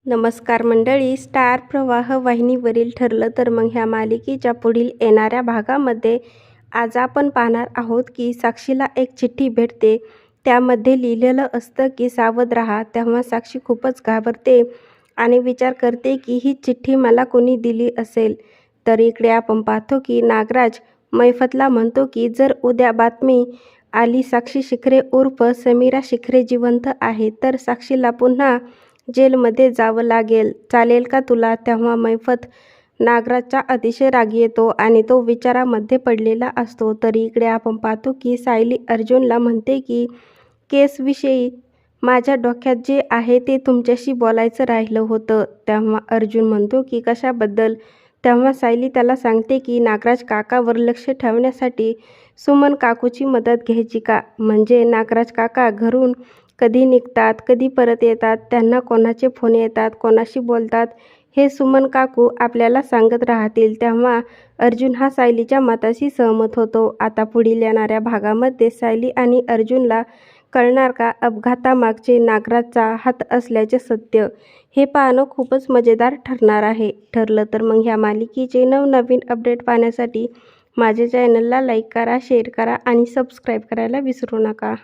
नमस्कार मंडळी, स्टार प्रवाह वाहिनीवरील ठरलं तर मग ह्या मालिकेच्या पुढील येणाऱ्या भागामध्ये आज आपण पाहणार आहोत की साक्षीला एक चिठ्ठी भेटते. त्यामध्ये लिहिलेलं असतं की सावध राहा. तेव्हा साक्षी खूपच घाबरते आणि विचार करते की ही चिठ्ठी मला कोणी दिली असेल. तर इकडे आपण पाहतो की नागराज मैफतला म्हणतो की जर उद्या बातमी आली साक्षी शिखरे उर्फ समीरा शिखरे जिवंत आहे तर साक्षीला पुन्हा जेलमध्ये जावं लागेल, चालेल का तुला? तेव्हा मैफत नागराजचा अतिशय राग येतो आणि तो विचारामध्ये पडलेला असतो. तर इकडे आपण पाहतो की सायली अर्जुनला म्हणते की केसविषयी माझ्या डोक्यात जे आहे ते तुमच्याशी बोलायचं राहिलं होतं. तेव्हा अर्जुन म्हणतो की कशाबद्दल? तेव्हा सायली त्याला सांगते की नागराज काकावर लक्ष ठेवण्यासाठी सुमन काकूची मदत घ्यायची का? म्हणजे नागराज काका घरून कधी निघतात, कधी परत येतात, त्यांना कोणाचे फोन येतात, कोणाशी बोलतात, हे सुमन काकू आपल्याला सांगत राहतील. तेव्हा अर्जुन हा सायलीच्या मताशी सहमत होतो. आता पुढील येणाऱ्या भागामध्ये सायली आणि अर्जुनला कळणार का अपघातामागचे नागराजचा हात असल्याचे सत्य? हे पाहणं खूपच मजेदार ठरणार आहे. ठरलं तर मग ह्या मालिकेचे नवनवीन अपडेट पाहण्यासाठी माझ्या चॅनलला लाईक करा, शेअर करा आणि सबस्क्राईब करायला विसरू नका.